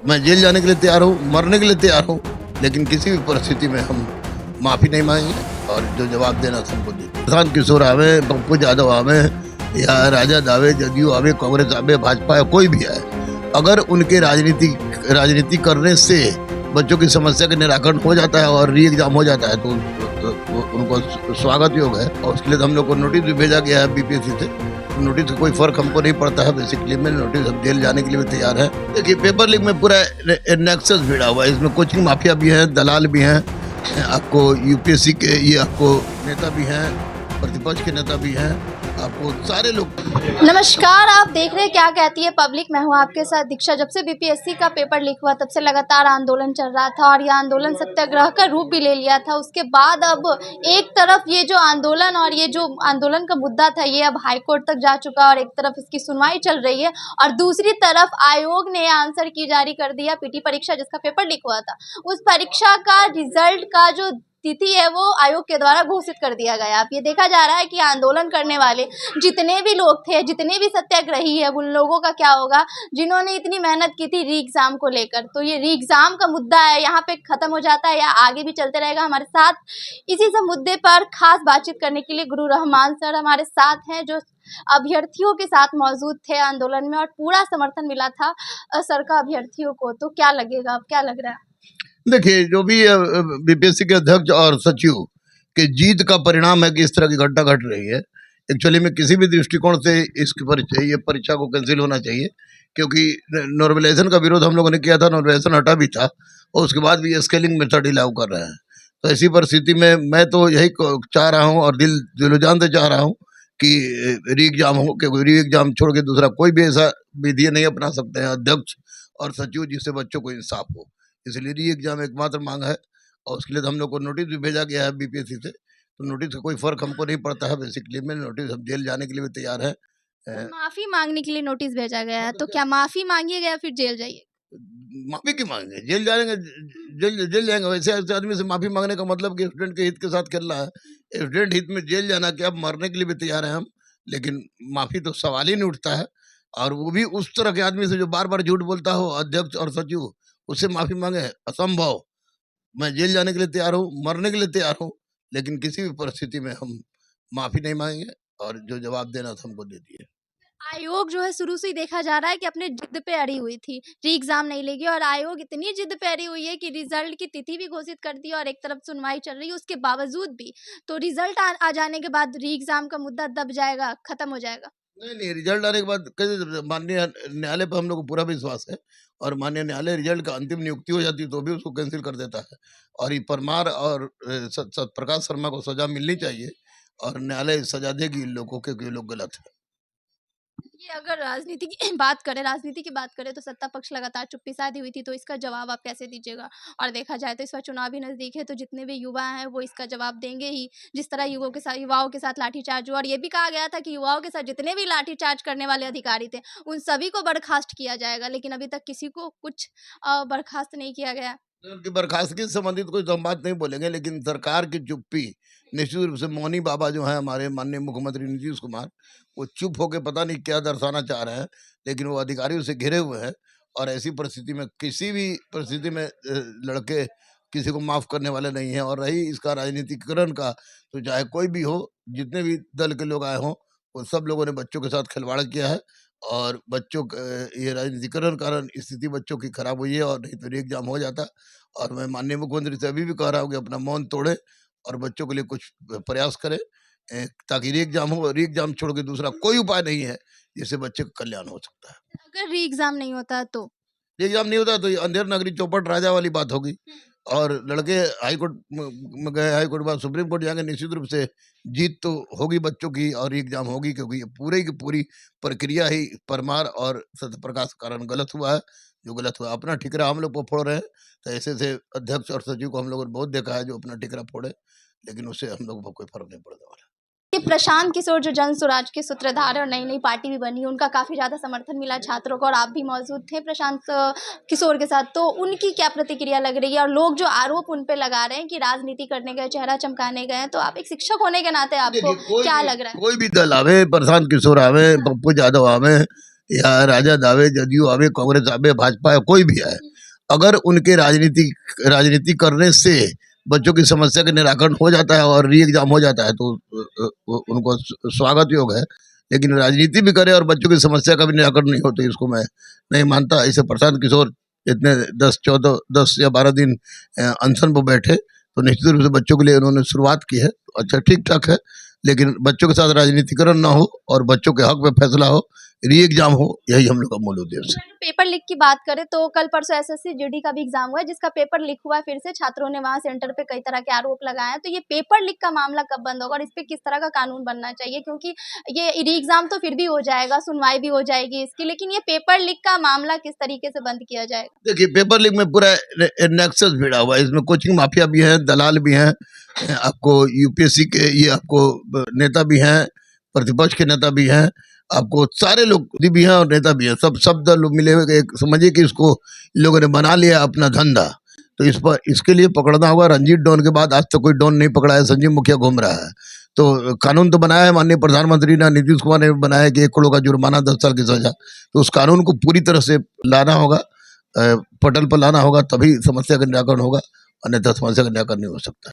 मैं जेल जाने के लिए तैयार हूँ, मरने के लिए तैयार हूँ, लेकिन किसी भी परिस्थिति में हम माफ़ी नहीं मांगेंगे और जो जवाब देना सबको देंगे। प्रशांत किशोर आवे, पप्पू यादव आवे या राजद आवे, जदयू आवे, कांग्रेस आवे, भाजपा कोई भी आए, अगर उनके राजनीति करने से बच्चों की समस्या का निराकरण हो जाता है और री एग्जाम हो जाता है तो उनको स्वागत योग है। और उसके लिए हम लोग को नोटिस भी भेजा गया है बीपीएससी से। नोटिस का कोई फर्क हमको नहीं पड़ता है, बेसिकली में नोटिस हम जेल जाने के लिए भी तैयार है। देखिए पेपर लीक में पूरा नेक्सस भिड़ा हुआ है, इसमें कोचिंग माफिया भी हैं, दलाल भी हैं, आपको यूपीएससी के ये आपको नेता भी हैं, प्रतिपक्ष के नेता भी हैं, आपको सारे लोग। नमस्कार, आप देख रहे हैं क्या कहती है पब्लिक। मैं हूं आपके साथ दीक्षा। जब से बीपीएससी का पेपर लीक हुआ तब से लगातार आंदोलन चल रहा था और यह आंदोलन सत्याग्रह का रूप भी ले लिया था। उसके बाद अब एक तरफ ये जो आंदोलन और ये जो आंदोलन का मुद्दा था ये अब हाईकोर्ट तक जा चुका और एक तरफ इसकी सुनवाई चल रही है और दूसरी तरफ आयोग ने आंसर की जारी कर दिया। पीटी परीक्षा जिसका पेपर लीक हुआ था उस परीक्षा का रिजल्ट का जो तिथि है वो आयोग के द्वारा घोषित कर दिया गया। अब ये देखा जा रहा है कि आंदोलन करने वाले जितने भी लोग थे, जितने भी सत्याग्रही है, उन लोगों का क्या होगा जिन्होंने इतनी मेहनत की थी री एग्जाम को लेकर। तो ये री एग्जाम का मुद्दा है, यहाँ पे खत्म हो जाता है या आगे भी चलते रहेगा? हमारे साथ इसी सब मुद्दे पर खास बातचीत करने के लिए गुरु रहमान सर हमारे साथ हैं, जो अभ्यर्थियों के साथ मौजूद थे आंदोलन में और पूरा समर्थन मिला था सर का अभ्यर्थियों को। तो क्या लगेगा, अब क्या लग रहा है? देखिए जो भी बीपीएससी के अध्यक्ष और सचिव के जीत का परिणाम है कि इस तरह की घटना घट रही है। एक्चुअली में किसी भी दृष्टिकोण से ये परीक्षा को कैंसिल होना चाहिए, क्योंकि नॉर्मलाइजेशन का विरोध हम लोगों ने किया था, नॉर्मलाइजेशन हटा भी था और उसके बाद भी स्केलिंग मेथड ही लागू कर रहे हैं। तो ऐसी परिस्थिति में मैं तो यही चाह रहा हूँ और दिलोजान से चाह रहा हूँ कि री एग्जाम हो, क्योंकि री एग्जाम छोड़ के दूसरा कोई भी ऐसा विधि नहीं अपना सकते हैं अध्यक्ष और सचिव जिससे बच्चों को इंसाफ हो। इसलिए री एग्जाम एकमात्र मांग है और उसके लिए हम लोग को नोटिस भी भेजा गया है बीपीएससी से। तो नोटिस का कोई फर्क हमको नहीं पड़ता है, बेसिकली में नोटिस हम जेल जाने के लिए भी तैयार है। माफी मांगने के लिए नोटिस भेजा गया है, तो क्या माफी मांगिएगा या फिर जेल जाइए? माफी क्यों मांगेंगे, जेल जाएंगे, जेल जाएंगे। वैसे ऐसे आदमी से माफी मांगने का मतलब कि स्टूडेंट के हित के साथ खेल रहा है। स्टूडेंट हित में जेल जाना क्या, मरने के लिए भी तैयार है हम, लेकिन माफी तो सवाल ही नहीं उठता है। और वो भी उस तरह के आदमी से जो बार बार झूठ बोलता हो, अध्यक्ष और सचिव, उससे माफी मांगे असंभव। मैं जेल जाने के लिए तैयार हूँ, मरने के लिए तैयार हूँ, लेकिन किसी भी परिस्थिति में हम माफी नहीं मांगेंगे और जो जवाब देना था हमको दे दिए। आयोग जो है शुरू से ही देखा जा रहा है कि अपने जिद पे अड़ी हुई थी, री एग्जाम नहीं लेगी और आयोग इतनी जिद पे अड़ी हुई है कि रिजल्ट की तिथि भी घोषित कर दी और एक तरफ सुनवाई चल रही है उसके बावजूद भी। तो रिजल्ट आ जाने के बाद री एग्जाम का मुद्दा दब जाएगा, खत्म हो जाएगा? नहीं, रिजल्ट आने के बाद कैसे, माननीय न्यायालय पर हम लोग को पूरा विश्वास है और माननीय न्यायालय रिजल्ट का अंतिम नियुक्ति हो जाती है तो भी उसको कैंसिल कर देता है। और ये परमार और प्रकाश शर्मा को सजा मिलनी चाहिए और न्यायालय सजा देगी इन लोगों के, ये लोग गलत है। ये अगर राजनीति की बात करें तो सत्ता पक्ष लगातार चुप्पी साधी हुई थी, तो इसका जवाब आप कैसे दीजिएगा? और देखा जाए तो इस बार चुनाव भी नजदीक है, तो जितने भी युवा हैं वो इसका जवाब देंगे ही। जिस तरह युवाओं के साथ लाठीचार्ज हुआ और ये भी कहा गया था कि युवाओं के साथ जितने भी लाठीचार्ज करने वाले अधिकारी थे उन सभी को बर्खास्त किया जाएगा, लेकिन अभी तक किसी को कुछ बर्खास्त नहीं किया गया। उनकी बर्खास्तगी से संबंधित कोई हम बात नहीं बोलेंगे, लेकिन सरकार की चुप्पी निश्चित रूप से मौनी बाबा जो है हमारे माननीय मुख्यमंत्री नीतीश कुमार, वो चुप होकर पता नहीं क्या दर्शाना चाह रहे हैं, लेकिन वो अधिकारियों से घिरे हुए हैं और ऐसी परिस्थिति में किसी भी परिस्थिति में लड़के किसी को माफ करने वाले नहीं हैं। और रही इसका राजनीतिकरण का, तो चाहे कोई भी हो, जितने भी दल के लोग आए हों, वो सब लोगों ने बच्चों के साथ खिलवाड़ किया है और बच्चों ये राजनीतिकरण कारण स्थिति बच्चों की खराब हुई है और नहीं तो री एग्जाम हो जाता। और मैं माननीय मुख्यमंत्री से अभी भी कह रहा हूँ कि अपना मौन तोड़े और बच्चों के लिए कुछ प्रयास करें, ताकि री एग्जाम हो। री एग्जाम छोड़ के दूसरा कोई उपाय नहीं है जिससे बच्चे का कल्याण हो सकता है। अगर री एग्जाम नहीं होता तो? री एग्जाम नहीं होता तो ये अंधेर नगरी चौपट राजा वाली बात होगी और लड़के हाईकोर्ट में गए, हाईकोर्ट बाद सुप्रीम कोर्ट जाएंगे, निश्चित रूप से जीत तो होगी बच्चों की और एग्जाम होगी, क्योंकि ये पूरी की पूरी प्रक्रिया ही परमार और सत्य प्रकाश के कारण गलत हुआ है। जो गलत हुआ अपना ठिकरा हम लोग को फोड़ रहे हैं, तो ऐसे अध्यक्ष और सचिव को हम लोगों ने बहुत देखा है जो अपना ठिकरा फोड़े, लेकिन उससे हम लोगों को कोई फर्क नहीं पड़ने वाला। ये प्रशांत किशोर जो जन स्वराज के सूत्रधार और नई नई पार्टी भी बनी, उनका काफी ज्यादा समर्थन मिला छात्रों को और आप भी मौजूद थे प्रशांत किशोर के साथ, तो उनकी क्या प्रतिक्रिया लग रही है? और लोग जो आरोप उन पे लगा रहे हैं कि राजनीति करने गए, चेहरा चमकाने गए हैं, तो आप एक शिक्षक होने के नाते आपको क्या लग रहा है? कोई भी दल आवे, प्रशांत किशोर आवे, पप्पू यादव आवे या राजद आवे, जदयू आवे, कांग्रेस आवे, भाजपा कोई भी आए, अगर उनके राजनीति करने से बच्चों की समस्या का निराकरण हो जाता है और री एग्जाम हो जाता है तो उनको स्वागत योग है। लेकिन राजनीति भी करे और बच्चों की समस्या का भी निराकरण नहीं हो तो इसको मैं नहीं मानता। ऐसे प्रशांत किशोर इतने 10 या 12 दिन अनशन पर बैठे तो निश्चित रूप से बच्चों के लिए उन्होंने शुरुआत की है, तो अच्छा ठीक ठाक है। लेकिन बच्चों के साथ राजनीतिकरण ना हो और बच्चों के हक में फैसला हो, री एग्जाम हो, यही हम लोग का मूल उद्देश्य है। पेपर लीक की बात करें तो कल परसों एसएससी जीडी का भी एग्जाम हुआ है जिसका पेपर लीक हुआ है। फिर से छात्रों ने वहां सेंटर पे कई तरह के आरोप लगाए हैं। तो ये पेपर लीक का मामला कब बंद होगा और इस पे किस तरह का कानून बनना चाहिए, क्योंकि ये री एग्जाम तो फिर भी हो जाएगा, सुनवाई भी हो जाएगी इसकी, लेकिन ये पेपर लीक का मामला किस तरीके से बंद किया जाएगा? देखिए, पेपर लीक में पूरा नेक्सस भिड़ा हुआ है। इसमें कोचिंग माफिया भी हैं, दलाल भी हैं, आपको यूपीएससी के ये आपको नेता भी हैं, प्रतिपक्ष के नेता भी हैं, आपको सारे लोग भी हैं और नेता भी हैं। सब दल मिले हुए एक समझिए कि इसको लोगों ने बना लिया अपना धंधा। तो इसके लिए पकड़ना होगा। रंजीत डॉन के बाद आज तक कोई डॉन नहीं पकड़ा है, संजीव मुखिया घूम रहा है। तो कानून तो बनाया है माननीय प्रधानमंत्री ने, नीतीश कुमार ने बनाया है कि 1 करोड़ का जुर्माना, 10 साल की सजा। तो उस कानून को पूरी तरह से लाना होगा, पटल पर लाना होगा, तभी समस्या का निराकरण होगा, अन्यथा समस्या का निराकरण नहीं हो सकता।